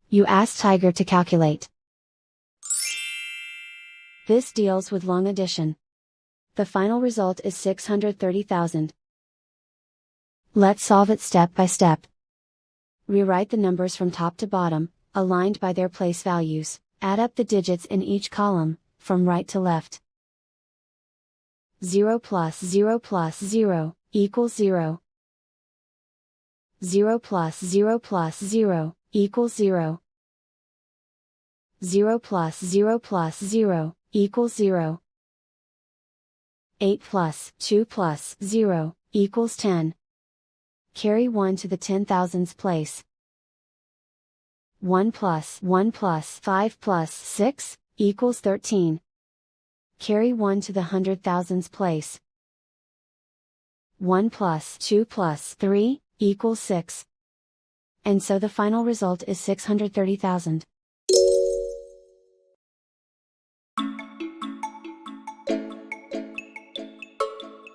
You ask Tiger to calculate. This deals with long addition. The final result is 630,000. Let's solve it step by step. Rewrite the numbers from top to bottom, aligned by their place values, add up the digits in each column, from right to left. 0 plus 0 plus 0, equals 0. 0 plus 0 plus 0, equals 0. 0 plus 0 plus 0, equals 0. 8 plus 2 plus 0, equals 10. Carry 1 to the 10,000s place. 1 plus 5 plus 6, equals 13. Carry 1 to the 100,000s place. 1 plus 2 plus 3, equals 6. And so the final result is 630,000.